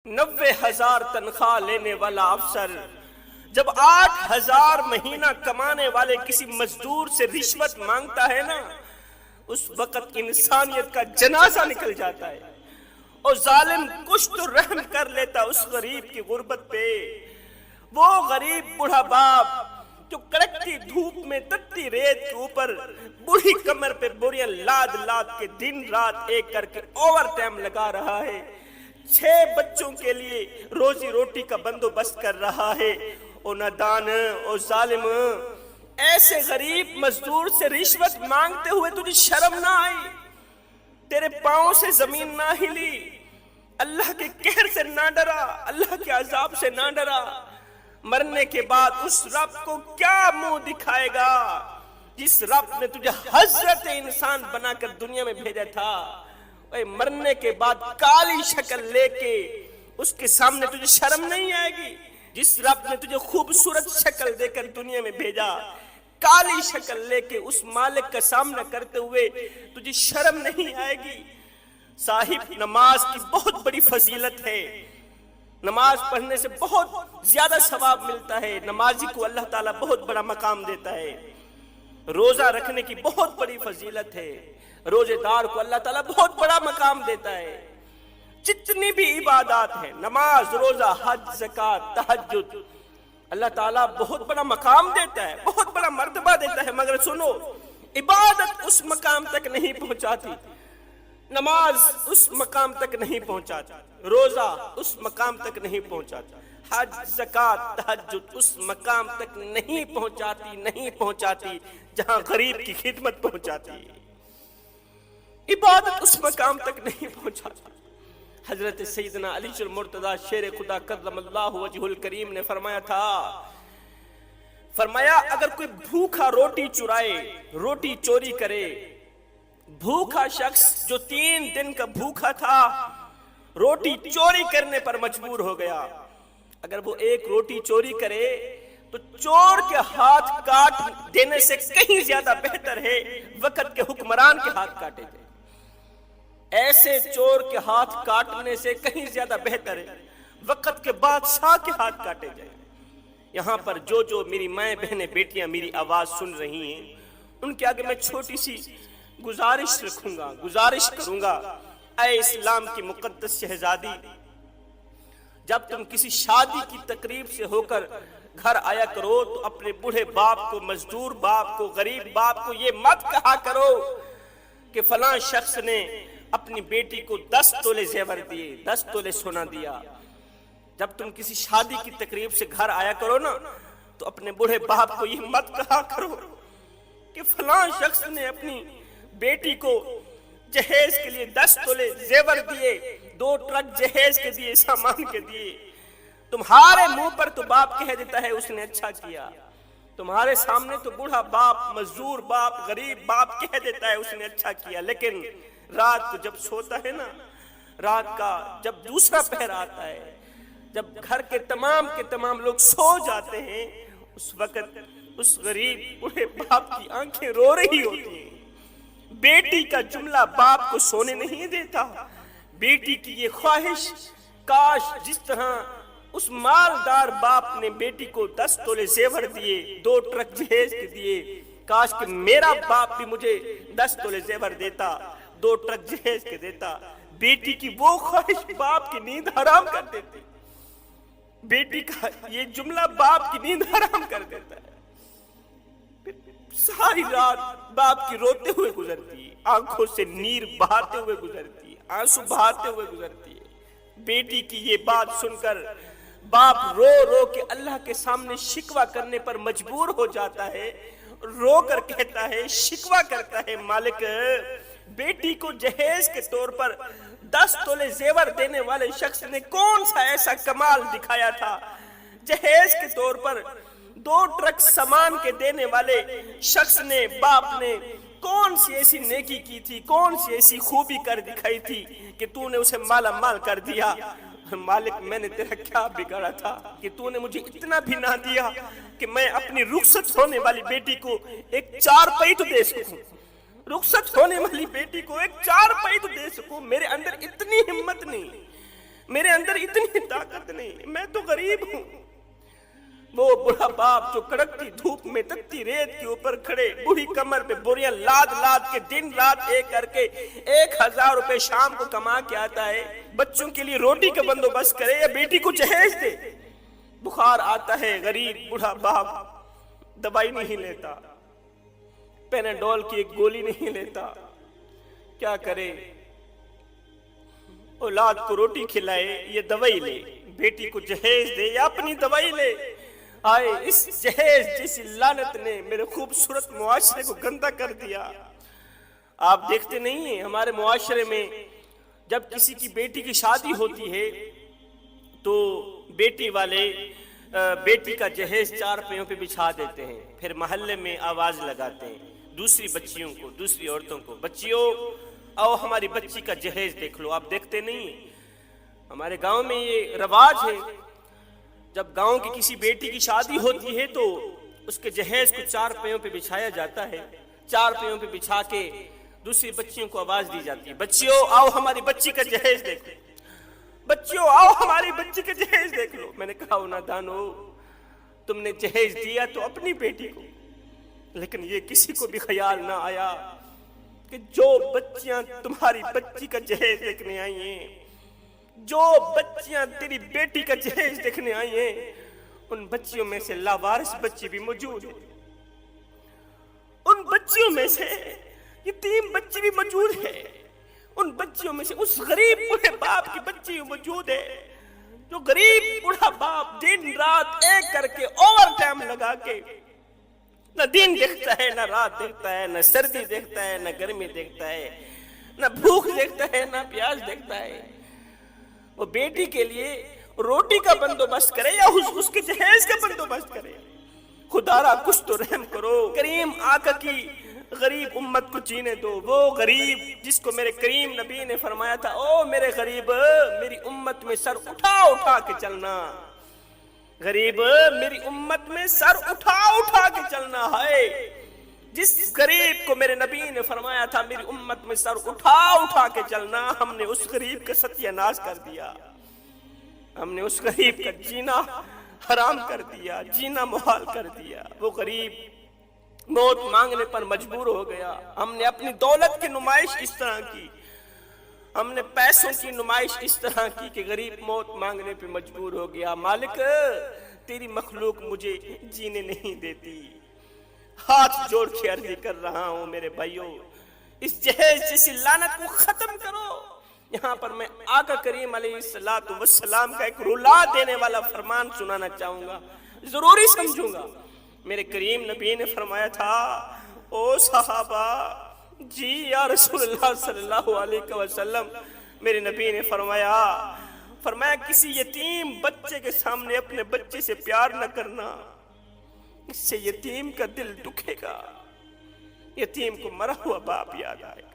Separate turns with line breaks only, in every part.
90,000 تنخواہ لینے والا افسر جب 8,000 مہینہ کمانے والے کسی مزدور سے رشوت مانگتا ہے نا، اس وقت انسانیت کا جنازہ نکل جاتا ہے، اور ظالم کچھ تو رحم کر لیتا اس غریب کی غربت پہ۔ وہ غریب بوڑھا باپ جو کڑکتی دھوپ میں تتی ریت کے اوپر بوڑھی کمر پہ بوریاں لاد لاد کے دن رات ایک کر کے اوور ٹائم لگا رہا ہے، 6 بچوں کے لیے روزی روٹی کا بندوبست کر رہا ہے، او نادان او ظالم، ایسے غریب مزدور سے رشوت مانگتے ہوئے تجھے شرم نہ آئی؟ تیرے پاؤں سے زمین نہ ہلی؟ اللہ کے قہر سے نہ ڈرا؟ اللہ کے عذاب سے نہ ڈرا؟ مرنے کے بعد اس رب کو کیا منہ دکھائے گا جس رب نے تجھے حضرت انسان بنا کر دنیا میں بھیجا تھا؟ اے مرنے کے بعد کالی شکل لے کے اس کے سامنے تجھے شرم نہیں آئے گی؟ جس رب نے تجھے خوبصورت شکل دے کر دنیا میں بھیجا، کالی شکل لے کے اس مالک کا سامنا کرتے ہوئے تجھے شرم نہیں آئے گی؟ صاحب، نماز کی بہت بڑی فضیلت ہے، نماز پڑھنے سے بہت زیادہ ثواب ملتا ہے، نمازی کو اللہ تعالیٰ بہت بڑا مقام دیتا ہے۔ روزہ رکھنے کی بہت بڑی فضیلت ہے، روزے دار کو اللہ تعالیٰ بہت بڑا مقام دیتا ہے۔ جتنی بھی عبادات ہیں، نماز، روزہ، حج، زکوٰۃ، تہجد، اللہ تعالیٰ بہت بڑا مقام دیتا ہے، بہت بڑا مرتبہ دیتا ہے، مگر سنو، عبادت اس مقام تک نہیں پہنچاتی، نماز اس مقام تک نہیں پہنچاتی، روزہ اس مقام تک نہیں پہنچاتی، حج، زکوٰۃ، تہجد اس مقام تک نہیں پہنچاتی جہاں غریب کی خدمت پہنچاتی ہے۔ عبادت اس مقام تک نہیں پہنچاتی۔ حضرت سیدنا علی المرتضیٰ شیر خدا کرم اللہ وجہ الکریم نے فرمایا تھا، فرمایا اگر کوئی بھوکا روٹی چرائے، روٹی چوری کرے، بھوکا شخص جو 3 دن کا بھوکا تھا روٹی چوری کرنے پر مجبور ہو گیا، اگر وہ ایک روٹی چوری کرے تو چور کے ہاتھ کاٹ دینے سے کہیں زیادہ بہتر ہے وقت کے حکمران کے ہاتھ کاٹے جائے۔ ایسے چور کے ہاتھ کاٹنے سے کہیں زیادہ بہتر ہے وقت کے بادشاہ کے ہاتھ کاٹے جائے۔ یہاں پر جو میری مائیں بہنیں بیٹیاں میری آواز سن رہی ہیں، ان کے آگے میں چھوٹی سی گزارش رکھوں گا، گزارش کروں گا، اے اسلام کی مقدس شہزادی، جب تم کسی شادی کی تقریب سے ہو کر گھر آیا کرو تو اپنے بوڑھے باپ کو، مزدور باپ کو، غریب باپ کو یہ مت کہا کرو کہ فلاں شخص نے اپنی بیٹی کو 10 تولے زیور دیے، 10 تولے سونا دیا۔ جب تم کسی شادی کی تقریب سے گھر آیا کرو نا تو اپنے بوڑھے باپ کو یہ مت کہا کرو کہ فلاں شخص نے اپنی بیٹی کو جہیز کے لیے 10 تولے زیور دیے، 2 ٹرک جہیز کے دیے، سامان کے دیے۔ تمہارے منہ پر تو باپ کہہ دیتا ہے اس نے اچھا کیا، تمہارے سامنے تو بوڑھا باپ، مزدور باپ، غریب باپ کہہ دیتا ہے اس نے اچھا کیا، لیکن رات کو جب سوتا ہے نا، رات کا جب دوسرا پہر آتا ہے، جب گھر کے تمام لوگ سو جاتے ہیں، اس وقت اس غریب بوڑھے باپ کی آنکھیں رو رہی ہوتی ہیں۔ بیٹی کا جملہ باپ کو سونے نہیں دیتا، بیٹی کی یہ خواہش، کاش جس طرح اس مالدار باپ نے بیٹی کو 10 تولے زیور دیے، 2 ٹرک جہیز کے دیے، کاش کہ میرا باپ بھی مجھے 10 تولے زیور دیتا، 2 ٹرک جہیز کے دیتا۔ بیٹی کی وہ خواہش باپ کی نیند حرام کر دیتی، بیٹی کا یہ جملہ باپ کی نیند حرام کر دیتا ہے۔ ساری رات باپ کی روتے ہوئے گزرتی ہے، آنکھوں سے نیر بہاتے ہوئے گزرتی ہے، آنسو بہاتے ہوئے گزرتی ہے۔ بیٹی کی یہ بات سن کر باپ رو رو کے اللہ کے سامنے شکوہ کرنے پر مجبور ہو جاتا ہے، رو کر کہتا ہے، شکوہ کرتا ہے، مالک بیٹی کو جہیز کے طور پر 10 تولے زیور دینے والے شخص نے کون سا ایسا کمال دکھایا تھا؟ جہیز کے طور پر 2 ٹرک سامان کے دینے والے شخص نے، باپ نے کون سی ایسی نیکی کی تھی، کون سی ایسی خوبی کر دکھائی تھی کہ تو نے اسے مالا مال کر دیا؟ مالک میں نے تیرا کیا بگاڑا تھا کہ تو نے مجھے اتنا بھی نہ دیا کہ میں اپنی رخصت ہونے والی بیٹی کو ایک 4 پئی تو دے سکوں، رخصت ہونے والی بیٹی کو ایک 4 پئی تو دے سکوں؟ میرے اندر اتنی ہمت نہیں، میرے اندر اتنی طاقت نہیں، میں تو غریب ہوں۔ وہ بڑا باپ جو کڑکتی دھوپ میں تپتی ریت کے اوپر کھڑے، بوڑھی کمر پہ بوریاں لاد لاد کے دن رات ایک کر کے 1000 روپے شام کو کما کے آتا ہے، بچوں کے لیے روٹی کا بندوبست کرے یا بیٹی کو جہیز دے۔ بخار آتا ہے، غریب بوڑھا باپ دوائی نہیں لیتا، پیناڈول کی ایک گولی نہیں لیتا، کیا کرے؟ اولاد کو روٹی کھلائے یا دوائی لے، بیٹی کو جہیز دے یا اپنی دوائی لے۔ آئے اس جہیز جیسی لعنت نے میرے خوبصورت معاشرے کو گندا کر دیا۔ آپ دیکھتے نہیں ہیں ہمارے معاشرے میں جب کسی کی بیٹی کی شادی ہوتی ہے تو بیٹی والے بیٹی کا جہیز 4 پہیوں پہ بچھا دیتے ہیں، پھر محلے میں آواز لگاتے ہیں دوسری بچیوں کو، دوسری عورتوں کو، بچیوں آؤ ہماری بچی کا جہیز دیکھ لو۔ آپ دیکھتے نہیں؟ ہمارے گاؤں میں یہ رواج ہے، جب گاؤں کی کسی بیٹی کی شادی ہوتی ہے تو اس کے جہیز کو 4 پہیوں پہ بچھایا جاتا ہے، 4 پہیوں پہ بچھا کے دوسری بچیوں کو آواز دی جاتی ہے، بچیوں آؤ ہماری بچی کا جہیز دیکھو، بچیوں آؤ ہماری بچی کا جہیز دیکھ لو۔ میں نے کہا نادانو، تم نے جہیز دیا تو اپنی بیٹی کو، لیکن یہ کسی کو بھی خیال نہ آیا کہ جو بچیاں تمہاری بچی کا جہیز دیکھنے آئی ہیں، جو بچیاں تیری بیٹی کا جہیز دیکھنے آئی ہیں، ان بچیوں میں سے لاوارث بچی بھی موجود ہے، ان بچیوں میں سے یتیم بچی بھی موجود ہے، ان بچیوں میں سے اس غریب بوڑھے باپ کی بچی بھی موجود ہے، جو غریب بوڑھا باپ دن رات ایک کر کے اوور ٹائم لگا کے نہ دن دیکھتا ہے، نہ رات دیکھتا ہے، نہ سردی دیکھتا ہے، نہ گرمی دیکھتا ہے، نہ بھوک دیکھتا ہے، نہ پیاس دیکھتا ہے، وہ بیٹی کے لیے روٹی کا بندوبست کرے یا اس کے جہیز کا بندوبست کرے۔ خدا را کچھ تو رحم کرو، کریم آقا کی غریب امت کو جینے دو۔ وہ غریب جس کو میرے کریم نبی نے فرمایا تھا، او میرے غریب، میری امت میں سر اٹھا اٹھا کے چلنا، غریب میری امت میں سر اٹھا اٹھا کے چلنا ہے۔ جس غریب کو میرے نبی نے فرمایا تھا میری امت میں سر اٹھا اٹھا کے چلنا، ہم نے اس غریب کا ستیہ ناش کر دیا، ہم نے اس غریب کا جینا حرام کر دیا، جینا محال کر دیا۔ وہ غریب موت مانگنے پر مجبور ہو گیا۔ ہم نے اپنی دولت کی نمائش اس طرح کی، ہم نے پیسوں کی نمائش اس طرح کی کہ غریب موت مانگنے پہ مجبور ہو گیا۔ مالک تیری مخلوق مجھے جینے نہیں دیتی، ہاتھ جوڑ کے عرض کر رہا ہوں میرے بھائیوں، اس جہیز جیسی لعنت کو ختم کرو۔ یہاں پر میں آقا کریم علیہ السلام کا ایک رلا دینے والا فرمان سنانا چاہوں گا، ضروری سمجھوں گا۔ میرے کریم نبی نے فرمایا تھا، او صحابہ جی یا رسول اللہ صلی اللہ علیہ وسلم، میرے نبی نے فرمایا کسی یتیم بچے کے سامنے اپنے بچے سے پیار نہ کرنا، اس سے یتیم کا دل دکھے گا، یتیم کو مرا ہوا باپ یاد آئے گا۔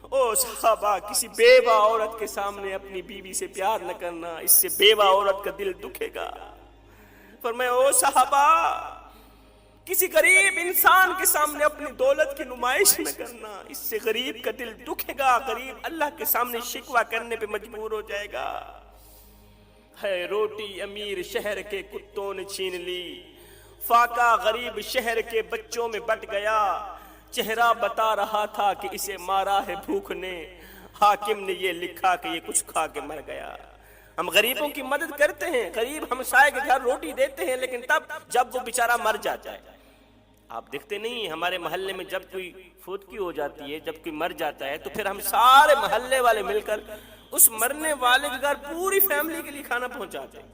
او صحابہ کسی بیوہ عورت کے سامنے اپنی بیوی سے پیار نہ کرنا، اس سے بیوہ عورت کا دل دکھے گا۔ فرمایا او صحابہ کسی غریب انسان کے سامنے اپنی دولت کی نمائش نہ کرنا، اس سے غریب کا دل دکھے گا، غریب اللہ کے سامنے شکوہ کرنے پہ مجبور ہو جائے گا۔ ہے روٹی امیر شہر کے کتوں نے چھین لی، فاقہ غریب شہر کے بچوں میں بٹ گیا، چہرہ بتا رہا تھا کہ اسے مارا ہے بھوک نے، حاکم نے یہ لکھا کہ یہ کچھ کھا کے مر گیا۔ ہم غریبوں کی مدد کرتے ہیں، غریب ہمسائے کے گھر روٹی دیتے ہیں، لیکن تب جب وہ بیچارہ مر جاتا ہے۔ آپ دیکھتے نہیں ہمارے محلے میں جب کوئی فوتگی ہو جاتی ہے، جب کوئی مر جاتا ہے تو پھر ہم سارے محلے والے مل کر اس مرنے والے کے گھر پوری فیملی کے لیے کھانا پہنچاتے ہیں،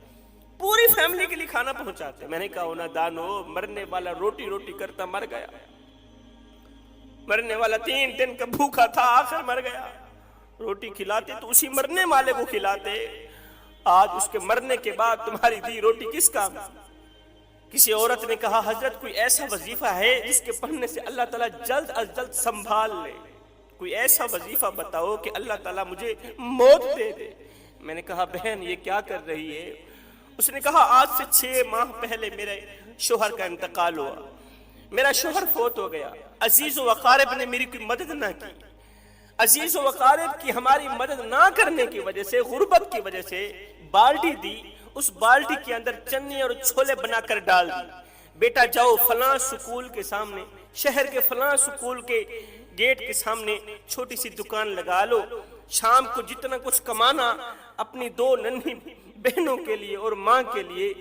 پوری فیملی کے لیے کھانا پہنچاتے ہیں۔ میں نے کہا نہ دانو، مرنے والا روٹی روٹی کرتا مر گیا، مرنے والا 3 دن کا بھوکا تھا، آخر مر گیا۔ روٹی کھلاتے تو اسی مرنے والے کو کھلاتے، آج اس کے مرنے کے بعد تمہاری دی روٹی کس کام؟ کسی عورت نے کہا حضرت کوئی ایسا وظیفہ ہے جس کے پڑھنے سے اللہ تعالیٰ جلد از جلد سنبھال لے، کوئی ایسا وظیفہ بتاؤ کہ اللہ تعالیٰ مجھے موت دے دے۔ میں نے کہا بہن یہ کیا کر رہی ہے؟ اس نے کہا آج سے 6 ماہ پہلے میرے شوہر کا انتقال ہوا، میرا شوہر فوت ہو گیا، عزیز و اقارب نے میری کوئی مدد نہ کی، عزیز و اقارب کی ہماری مدد نہ کرنے کی وجہ سے، غربت کی وجہ سے بالٹی دی، اس بالٹی کے اندر چنے اور چھولے بنا کر ڈال دی، بیٹا جاؤ فلاں سکول کے سامنے، شہر کے فلاں سکول کے گیٹ کے سامنے چھوٹی سی دکان لگا لو، شام کو جتنا کچھ کمانا اپنی 2 ننھی بہنوں کے لیے اور ماں کے لیے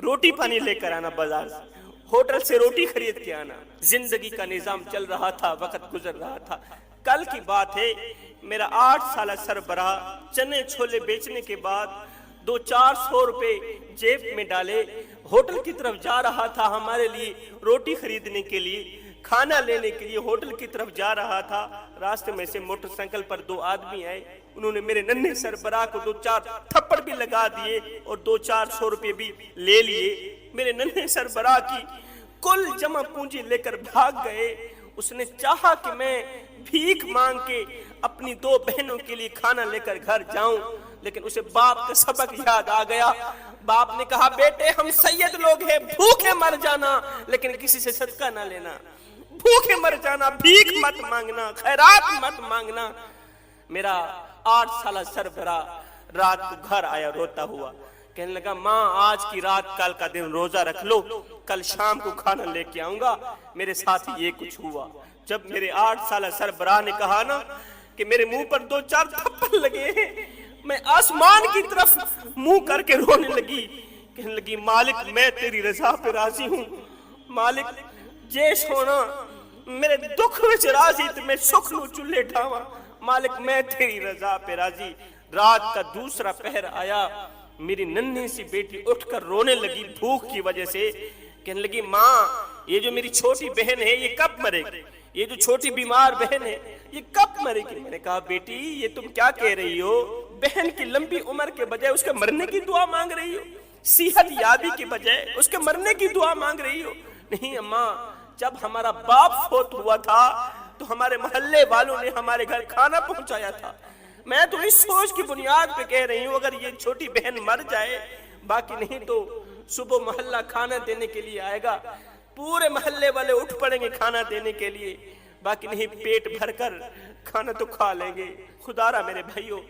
روٹی پانی لے کر آنا، بازار سے ہوٹل سے روٹی خرید کے آنا۔ زندگی کا نظام چل رہا تھا، وقت گزر رہا تھا۔ کل کی بات ہے، میرا 8 سالہ سربراہ چنے چھولے بیچنے کے بعد 200-400 روپے جیب میں ڈالے ہوٹل کی طرف جا رہا تھا، ہمارے لیے روٹی خریدنے کے لیے، کھانا لینے کے لیے ہوٹل کی طرف جا رہا تھا۔ راستے میں سے موٹر سائیکل پر 2 آدمی آئے، انہوں نے میرے ننھے سربراہ کو 2-4 تھپڑ بھی لگا دیے اور 200-400 روپے بھی لے لیے۔ میرے ننھے سربراہ کی کل جمع پونجی لے کر بھاگ گئے۔ اس نے چاہا کہ میں بھیک مانگ کے اپنی 2 بہنوں کے لیے کھانا لے کر گھر جاؤں، لیکن اسے باپ کا سبق یاد آ گیا۔ باپ نے کہا بیٹے ہم سید لوگ ہیں، بھوکے مر جانا لیکن کسی سے صدقہ نہ لینا، بھوکے مر جانا، بھیک مت مانگنا، خیرات مت مانگنا۔ میرا 8 سالہ سربراہ رات کو گھر آیا روتا ہوا، کہنے لگا ماں آج کی رات کل کا دن روزہ رکھ لو، کل شام کو کھانا لے کے آؤں گا۔ میرے ساتھ یہ کچھ ہوا۔ جب میرے 8 سالہ سربراہ نے کہا نا کہ میرے منہ پر 2-4 تھپڑ لگے ہیں، میں آسمان کی طرف منہ کر کے رونے لگی، کہنے لگی مالک میں تیری رضا پہ راضی ہوں، مالک جے سونا میرے دکھ وچ راضی تے میں سکھ نو چلے ڈھاواں، مالک میں تیری رضا پہ راضی۔ رات کا دوسرا پہر آیا، میری ننھی سی بیٹی اٹھ کر رونے لگی بھوک کی وجہ سے، کہنے لگی ماں یہ جو میری چھوٹی بہن ہے یہ کب مرے گی، یہ جو چھوٹی بیمار بہن ہے یہ کب مرے گی۔ میں نے کہا بیٹی یہ تم کیا کہہ رہی ہو، بہن کی لمبی عمر کے بجائے اس کے مرنے کی دعا مانگ رہی ہو، صحت یابی کی بجائے اس کے مرنے کی دعا مانگ رہی ہو۔ نہیں اماں، جب ہمارا باپ فوت ہوا تھا تو ہمارے محلے والوں نے ہمارے گھر کھانا پہنچایا تھا، میں تو اس سوچ کی بنیاد پہ کہہ رہی ہوں اگر یہ چھوٹی بہن مر جائے، باقی نہیں تو صبح محلہ کھانا دینے کے لیے آئے گا، پورے محلے والے اٹھ پڑیں گے کھانا دینے کے لیے، باقی نہیں پیٹ بھر کر کھانا تو کھا لیں گے۔ خدا را میرے بھائیو